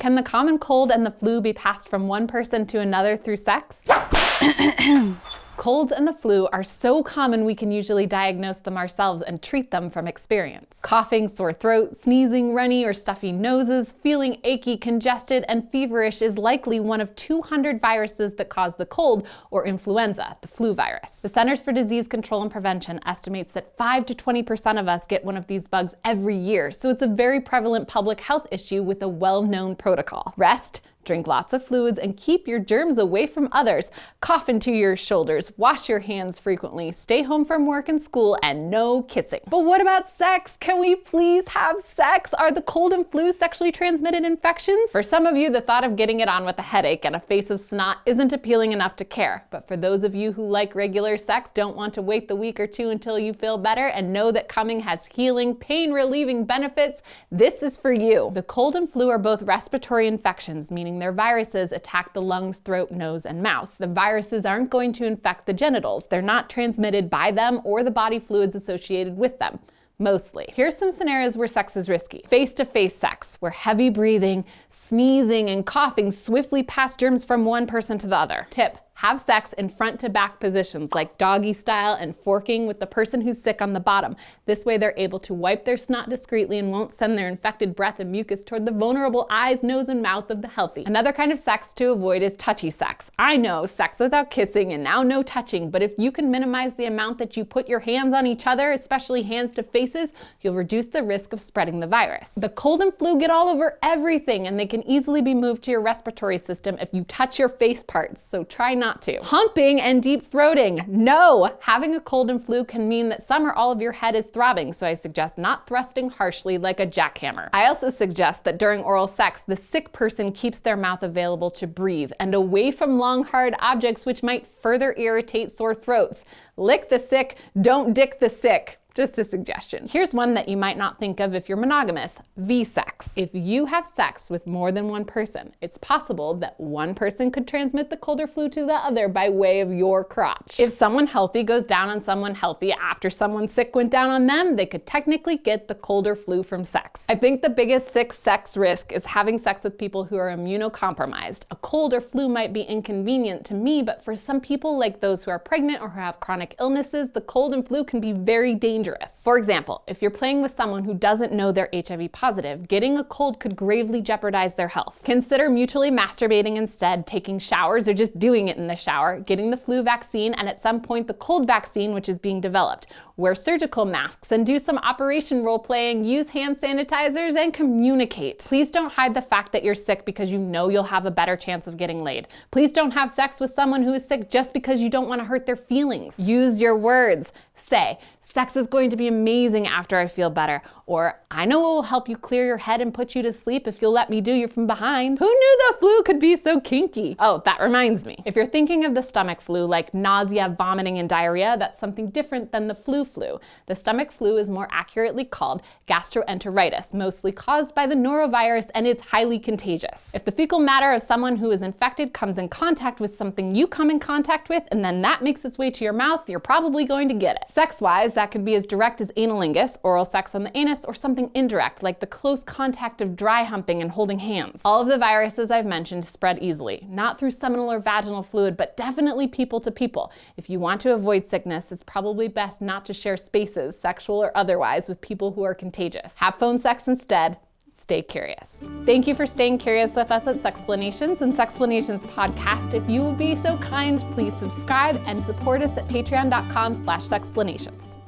Can the common cold and the flu be passed from one person to another through sex? Colds and the flu are so common we can usually diagnose them ourselves and treat them from experience. Coughing, sore throat, sneezing, runny or stuffy noses, feeling achy, congested, and feverish is likely one of 200 viruses that cause the cold, or influenza, the flu virus. The Centers for Disease Control and Prevention estimates that 5 to 20% of us get one of these bugs every year, so it's a very prevalent public health issue with a well-known protocol. Rest, drink lots of fluids, and keep your germs away from others. Cough into your shoulders, wash your hands frequently, stay home from work and school, and no kissing. But what about sex? Can we please have sex? Are the cold and flu sexually transmitted infections? For some of you, the thought of getting it on with a headache and a face of snot isn't appealing enough to care. But for those of you who like regular sex, don't want to wait the week or two until you feel better, and know that coming has healing, pain-relieving benefits, this is for you. The cold and flu are both respiratory infections, meaning their viruses attack the lungs, throat, nose, and mouth. The viruses aren't going to infect the genitals. They're not transmitted by them or the body fluids associated with them. Mostly. Here's some scenarios where sex is risky. Face-to-face sex, where heavy breathing, sneezing, and coughing swiftly pass germs from one person to the other. Tip: have sex in front-to-back positions like doggy style and forking with the person who's sick on the bottom. This way they're able to wipe their snot discreetly and won't send their infected breath and mucus toward the vulnerable eyes, nose, and mouth of the healthy. Another kind of sex to avoid is touchy sex. I know, sex without kissing and now no touching, but if you can minimize the amount that you put your hands on each other, especially hands to faces, you'll reduce the risk of spreading the virus. The cold and flu get all over everything, and they can easily be moved to your respiratory system if you touch your face parts, so try not to. Humping and deep throating. No! Having a cold and flu can mean that some or all of your head is throbbing, so I suggest not thrusting harshly like a jackhammer. I also suggest that during oral sex, the sick person keeps their mouth available to breathe and away from long, hard objects which might further irritate sore throats. Lick the sick, don't dick the sick. Just a suggestion. Here's one that you might not think of if you're monogamous: V-sex. If you have sex with more than one person, it's possible that one person could transmit the cold or flu to the other by way of your crotch. If someone healthy goes down on someone healthy after someone sick went down on them, they could technically get the cold or flu from sex. I think the biggest sick sex risk is having sex with people who are immunocompromised. A cold or flu might be inconvenient to me, but for some people, like those who are pregnant or who have chronic illnesses, the cold and flu can be very dangerous. For example, if you're playing with someone who doesn't know they're HIV positive, getting a cold could gravely jeopardize their health. Consider mutually masturbating instead, taking showers or just doing it in the shower, getting the flu vaccine and at some point the cold vaccine, which is being developed. Wear surgical masks and do some operation role-playing, use hand sanitizers, and communicate. Please don't hide the fact that you're sick because you know you'll have a better chance of getting laid. Please don't have sex with someone who is sick just because you don't want to hurt their feelings. Use your words. Say, sex is going to be amazing after I feel better. Or, I know it will help you clear your head and put you to sleep if you'll let me do you from behind. Who knew the flu could be so kinky? Oh, that reminds me. If you're thinking of the stomach flu like nausea, vomiting, and diarrhea, that's something different than the flu. The stomach flu is more accurately called gastroenteritis, mostly caused by the norovirus, and it's highly contagious. If the fecal matter of someone who is infected comes in contact with something you come in contact with, and then that makes its way to your mouth, you're probably going to get it. Sex-wise, that could be as direct as analingus, oral sex on the anus, or something indirect, like the close contact of dry humping and holding hands. All of the viruses I've mentioned spread easily, not through seminal or vaginal fluid, but definitely people to people. If you want to avoid sickness, it's probably best not to share spaces, sexual or otherwise, with people who are contagious. Have phone sex instead. Stay curious. Thank you for staying curious with us at Sexplanations and Sexplanations Podcast. If you will be so kind, please subscribe and support us at patreon.com/sexplanations.